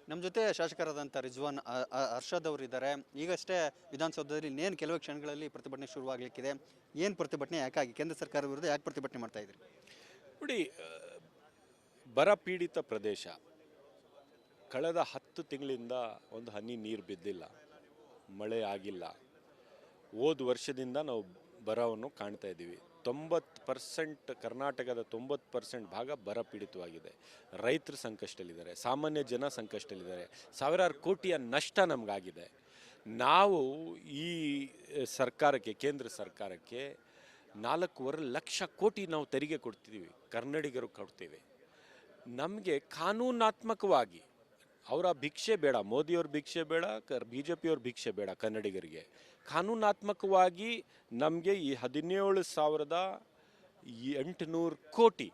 ನಮ್ಮ ಜೊತೆ ಶಾಸಕರಾದಂಥ ರಿಜ್ವಾನ್ ಅರ್ಷದ್ ಅವರು ಇದ್ದಾರೆ. ಈಗಷ್ಟೇ ವಿಧಾನಸೌಧದಲ್ಲಿ ಇನ್ನೇನು ಕೆಲವೇ ಕ್ಷಣಗಳಲ್ಲಿ ಪ್ರತಿಭಟನೆ ಶುರುವಾಗಲಿಕ್ಕಿದೆ. ಏನು ಪ್ರತಿಭಟನೆ, ಯಾಕಾಗಿ ಕೇಂದ್ರ ಸರ್ಕಾರದ ವಿರುದ್ಧ ಯಾಕೆ ಪ್ರತಿಭಟನೆ ಮಾಡ್ತಾ ಇದ್ರಿ? ನೋಡಿ, ಬರ ಪೀಡಿತ ಪ್ರದೇಶ ಕಳೆದ 10 ತಿಂಗಳಿಂದ ಒಂದು ಹನಿ ನೀರು ಬಿದ್ದಿಲ್ಲ, ಮಳೆ ಆಗಿಲ್ಲ. ಹೋದ ವರ್ಷದಿಂದ ನಾವು ಬರವನ್ನು ಕಾಣ್ತಾ ಇದ್ದೀವಿ. 90% ಕರ್ನಾಟಕದ 90% ಭಾಗ ಬರ ಪೀಡಿತವಾಗಿದೆ. ರೈತರು ಸಂಕಷ್ಟದಲ್ಲಿದ್ದಾರೆ, ಸಾಮಾನ್ಯ ಜನ ಸಂಕಷ್ಟದಲ್ಲಿದ್ದಾರೆ. ಸಾವಿರಾರು ಕೋಟಿಯ ನಷ್ಟ ನಮಗಾಗಿದೆ. ನಾವು ಈ ಸರ್ಕಾರಕ್ಕೆ, ಕೇಂದ್ರ ಸರ್ಕಾರಕ್ಕೆ 4.5 ಲಕ್ಷ ಕೋಟಿ ನಾವು ತೆರಿಗೆ ಕೊಡ್ತಿದ್ದೀವಿ, ಕನ್ನಡಿಗರು ಕೊಡ್ತೀವಿ. ನಮಗೆ ಕಾನೂನಾತ್ಮಕವಾಗಿ ಅವರ ಭಿಕ್ಷೆ ಬೇಡ, ಮೋದಿಯವ್ರ ಭಿಕ್ಷೆ ಬೇಡ, BJP ಅವ್ರ ಭಿಕ್ಷೆ ಬೇಡ. ಕನ್ನಡಿಗರಿಗೆ ಕಾನೂನಾತ್ಮಕವಾಗಿ ನಮಗೆ ಈ 17,800 ಕೋಟಿ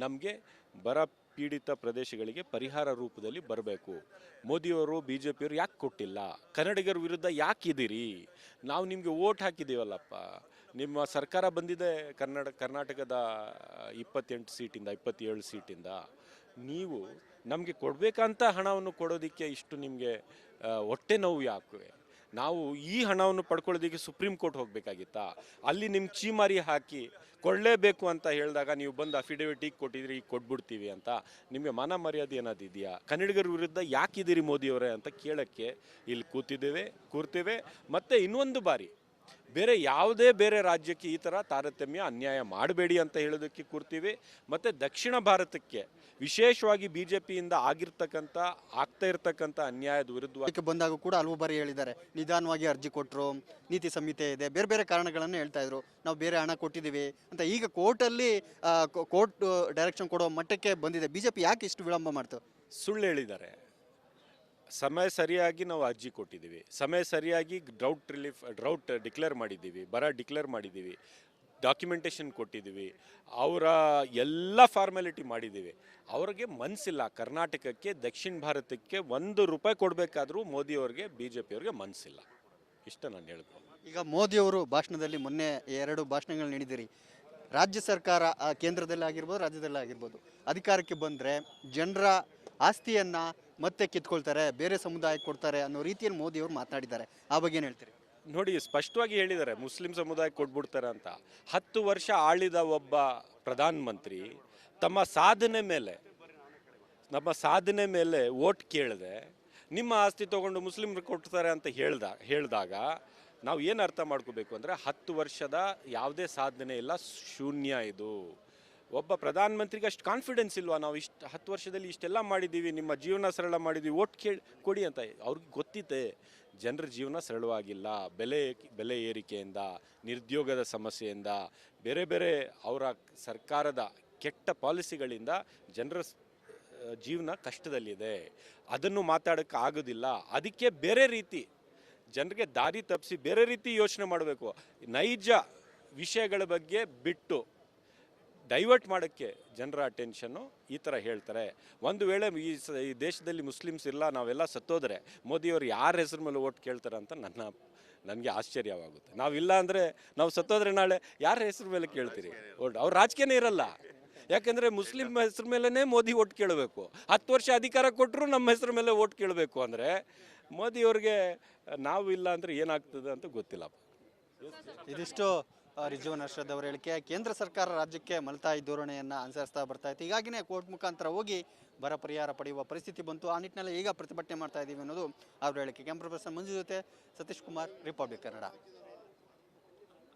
ನಮಗೆ ಬರ ಪೀಡಿತ ಪ್ರದೇಶಗಳಿಗೆ ಪರಿಹಾರ ರೂಪದಲ್ಲಿ ಬರಬೇಕು. ಮೋದಿಯವರು BJP ಅವರು ಯಾಕೆ ಕೊಟ್ಟಿಲ್ಲ? ಕನ್ನಡಿಗರ ವಿರುದ್ಧ ಯಾಕಿದ್ದೀರಿ? ನಾವು ನಿಮಗೆ ವೋಟ್ ಹಾಕಿದ್ದೀವಲ್ಲಪ್ಪ. ನಿಮ್ಮ ಸರ್ಕಾರ ಬಂದಿದೆ ಕರ್ನಾಟಕದ 28 ಸೀಟಿಂದ 27 ಸೀಟಿಂದ. ನೀವು ನಮಗೆ ಕೊಡಬೇಕಂತ ಹಣವನ್ನು ಕೊಡೋದಕ್ಕೆ ಇಷ್ಟು ನಿಮಗೆ ಹೊಟ್ಟೆ ನೋವು ಯಾಕೆ? ನಾವು ಈ ಹಣವನ್ನು ಪಡ್ಕೊಳ್ಳೋದಕ್ಕೆ ಸುಪ್ರೀಂ ಕೋರ್ಟ್ ಹೋಗಬೇಕಾಗಿತ್ತಾ? ಅಲ್ಲಿ ನಿಮ್ಮ ಚೀಮಾರಿ ಹಾಕಿ ಕೊಡಲೇಬೇಕು ಅಂತ ಹೇಳಿದಾಗ ನೀವು ಬಂದು ಅಫಿಡವಿಟ್ ಈಗ ಕೊಟ್ಟಿದ್ರಿ, ಈಗ ಕೊಟ್ಬಿಡ್ತೀವಿ ಅಂತ. ನಿಮಗೆ ಮಾನ ಮರ್ಯಾದೆ ಏನಾದಿದೆಯಾ? ಕನ್ನಡಿಗರ ವಿರುದ್ಧ ಯಾಕಿದ್ದೀರಿ ಮೋದಿಯವರೇ ಅಂತ ಕೇಳೋಕ್ಕೆ ಇಲ್ಲಿ ಕೂರ್ತೇವೆ. ಮತ್ತು ಇನ್ನೊಂದು ಬಾರಿ ಬೇರೆ ರಾಜ್ಯಕ್ಕೆ ಈ ಥರ ತಾರತಮ್ಯ ಅನ್ಯಾಯ ಮಾಡಬೇಡಿ ಅಂತ ಹೇಳೋದಕ್ಕೆ ಕೂರ್ತೀವಿ. ಮತ್ತು ದಕ್ಷಿಣ ಭಾರತಕ್ಕೆ ವಿಶೇಷವಾಗಿ BJPಯಿಂದ ಆಗ್ತಾ ಇರ್ತಕ್ಕಂಥ ಅನ್ಯಾಯದ ವಿರುದ್ಧವಾಗಿ ಬಂದಾಗ ಕೂಡ ಹಲವು ಬಾರಿ ಹೇಳಿದ್ದಾರೆ, ನಿಧಾನವಾಗಿ ಅರ್ಜಿ ಕೊಟ್ಟರು, ನೀತಿ ಸಂಹಿತೆ ಇದೆ, ಬೇರೆ ಕಾರಣಗಳನ್ನು ಹೇಳ್ತಾ ಇದ್ರು. ನಾವು ಬೇರೆ ಹಣ ಕೊಟ್ಟಿದ್ದೀವಿ ಅಂತ. ಈಗ ಕೋರ್ಟ್ ಡೈರೆಕ್ಷನ್ ಕೊಡೋ ಮಟ್ಟಕ್ಕೆ ಬಂದಿದೆ. BJP ಯಾಕೆ ಇಷ್ಟು ವಿಳಂಬ ಮಾಡ್ತು? ಸುಳ್ಳು ಹೇಳಿದ್ದಾರೆ. ಸಮಯ ಸರಿಯಾಗಿ ನಾವು ಅರ್ಜಿ ಕೊಟ್ಟಿದ್ದೀವಿ, ಸಮಯ ಸರಿಯಾಗಿ ಡ್ರೌಟ್ ಡಿಕ್ಲೇರ್ ಮಾಡಿದ್ದೀವಿ, ಬರ ಡಿಕ್ಲೇರ್ ಮಾಡಿದ್ದೀವಿ, ಡಾಕ್ಯುಮೆಂಟೇಷನ್ ಕೊಟ್ಟಿದ್ದೀವಿ, ಅವರ ಎಲ್ಲ ಫಾರ್ಮ್ಯಾಲಿಟಿ ಮಾಡಿದ್ದೀವಿ. ಅವ್ರಿಗೆ ಮನಸ್ಸಿಲ್ಲ. ಕರ್ನಾಟಕಕ್ಕೆ, ದಕ್ಷಿಣ ಭಾರತಕ್ಕೆ 1 ರೂಪಾಯಿ ಕೊಡಬೇಕಾದ್ರೂ ಮೋದಿಯವ್ರಿಗೆ, BJP ಅವ್ರಿಗೆ ಮನಸ್ಸಿಲ್ಲ. ಇಷ್ಟ ನಾನು ಹೇಳ್ಬೋದು. ಈಗ ಮೋದಿಯವರು ಭಾಷಣದಲ್ಲಿ ಮೊನ್ನೆ 2 ಭಾಷಣಗಳು ನೀಡಿದಿರಿ. ರಾಜ್ಯ ಸರ್ಕಾರ ಕೇಂದ್ರದಲ್ಲಿ ಆಗಿರ್ಬೋದು, ರಾಜ್ಯದಲ್ಲಿ ಆಗಿರ್ಬೋದು, ಅಧಿಕಾರಕ್ಕೆ ಬಂದರೆ ಜನರ ಆಸ್ತಿಯನ್ನು ಮತ್ತೆ ಕಿತ್ಕೊಳ್ತಾರೆ, ಬೇರೆ ಸಮುದಾಯಕ್ಕೆ ಕೊಡ್ತಾರೆ ಅನ್ನೋ ರೀತಿಯಲ್ಲಿ ಮೋದಿಯವರು ಮಾತನಾಡಿದ್ದಾರೆ. ಆ ಬಗ್ಗೆ ಏನು ಹೇಳ್ತೀರಿ? ನೋಡಿ, ಸ್ಪಷ್ಟವಾಗಿ ಹೇಳಿದ್ದಾರೆ ಮುಸ್ಲಿಂ ಸಮುದಾಯಕ್ಕೆ ಕೊಟ್ಬಿಡ್ತಾರೆ ಅಂತ. 10 ವರ್ಷ ಆಳಿದ ಒಬ್ಬ ಪ್ರಧಾನಮಂತ್ರಿ ನಮ್ಮ ಸಾಧನೆ ಮೇಲೆ ವೋಟ್ ಕೇಳದೆ ನಿಮ್ಮ ಆಸ್ತಿ ತೊಗೊಂಡು ಮುಸ್ಲಿಮ್ರು ಕೊಡ್ತಾರೆ ಅಂತ ಹೇಳಿದಾಗ ನಾವು ಏನು ಅರ್ಥ ಮಾಡ್ಕೋಬೇಕು ಅಂದರೆ 10 ವರ್ಷದ ಯಾವುದೇ ಸಾಧನೆ ಇಲ್ಲ, ಶೂನ್ಯ. ಇದು ಒಬ್ಬ ಪ್ರಧಾನಮಂತ್ರಿಗೆ ಅಷ್ಟು ಕಾನ್ಫಿಡೆನ್ಸ್ ಇಲ್ವಾ? ನಾವು 10 ವರ್ಷದಲ್ಲಿ ಇಷ್ಟೆಲ್ಲ ಮಾಡಿದ್ದೀವಿ, ನಿಮ್ಮ ಜೀವನ ಸರಳ ಮಾಡಿದ್ದೀವಿ, ವೋಟ್ ಕೊಡಿ ಅಂತ. ಅವ್ರಿಗೆ ಗೊತ್ತಿದೆ ಜನರ ಜೀವನ ಸರಳವಾಗಿಲ್ಲ. ಬೆಲೆ ಏರಿಕೆಯಿಂದ, ನಿರುದ್ಯೋಗದ ಸಮಸ್ಯೆಯಿಂದ, ಬೇರೆ ಅವರ ಸರ್ಕಾರದ ಕೆಟ್ಟ ಪಾಲಿಸಿಗಳಿಂದ ಜನರ ಜೀವನ ಕಷ್ಟದಲ್ಲಿದೆ. ಅದನ್ನು ಮಾತಾಡೋಕ್ಕೆ ಆಗೋದಿಲ್ಲ. ಅದಕ್ಕೆ ಬೇರೆ ರೀತಿ ಜನರಿಗೆ ದಾರಿ ತಪ್ಪಿಸಿ ಬೇರೆ ರೀತಿ ಯೋಚನೆ ಮಾಡಬೇಕು. ನೈಜ ವಿಷಯಗಳ ಬಗ್ಗೆ ಬಿಟ್ಟು ಡೈವರ್ಟ್ ಮಾಡೋಕ್ಕೆ ಜನರ ಅಟೆನ್ಷನ್ನು ಈ ಥರ ಹೇಳ್ತಾರೆ. ಒಂದು ವೇಳೆ ಈ ದೇಶದಲ್ಲಿ ಮುಸ್ಲಿಮ್ಸ್ ಇಲ್ಲ, ನಾವೆಲ್ಲ ಸತ್ತೋದ್ರೆ ಮೋದಿಯವರು ಯಾರ ಹೆಸರು ಮೇಲೆ ಓಟ್ ಕೇಳ್ತಾರೆ ಅಂತ ನನಗೆ ಆಶ್ಚರ್ಯವಾಗುತ್ತೆ. ನಾವಿಲ್ಲ ಅಂದರೆ, ನಾವು ಸತ್ತೋದ್ರೆ ನಾಳೆ ಯಾರ ಹೆಸರು ಮೇಲೆ ಕೇಳ್ತೀರಿ ಓಟ್? ಅವ್ರ ರಾಜಕೀಯನೇ ಇರಲ್ಲ. ಯಾಕೆಂದರೆ ಮುಸ್ಲಿಂ ಹೆಸರು ಮೇಲೇ ಮೋದಿ ಓಟ್ ಕೇಳಬೇಕು. 10 ವರ್ಷ ಅಧಿಕಾರ ಕೊಟ್ಟರು ನಮ್ಮ ಹೆಸರು ಮೇಲೆ ಓಟ್ ಕೇಳಬೇಕು ಅಂದರೆ ಮೋದಿಯವ್ರಿಗೆ ನಾವು ಇಲ್ಲ ಅಂದರೆ ಏನಾಗ್ತದೆ ಅಂತ ಗೊತ್ತಿಲ್ಲ. ಇದಿಷ್ಟು ರಿಜ್ವಾನ್ ಅರ್ಷದ್ ಅವರ ಹೇಳಿಕೆ. ಕೇಂದ್ರ ಸರ್ಕಾರ ರಾಜ್ಯಕ್ಕೆ ಮಲತಾಯಿ ಧೋರಣೆಯನ್ನು ಅನುಸರಿಸ್ತಾ ಬರ್ತಾ ಇತ್ತು. ಹೀಗಾಗಿನೇ ಕೋರ್ಟ್ ಮುಖಾಂತರ ಹೋಗಿ ಬರ ಪರಿಹಾರ ಪಡೆಯುವ ಪರಿಸ್ಥಿತಿ ಬಂತು. ಆ ನಿಟ್ಟಿನಲ್ಲಿ ಈಗ ಪ್ರತಿಭಟನೆ ಮಾಡ್ತಾ ಇದ್ದೀವಿ ಅನ್ನೋದು ಅವರ ಹೇಳಿಕೆ. ಕ್ಯಾಮ್ರಾ ಪರ್ಸನ್ ಮಂಜು ಜೊತೆ ಸತೀಶ್ ಕುಮಾರ್, ರಿಪಬ್ಲಿಕ್ ಕನ್ನಡ.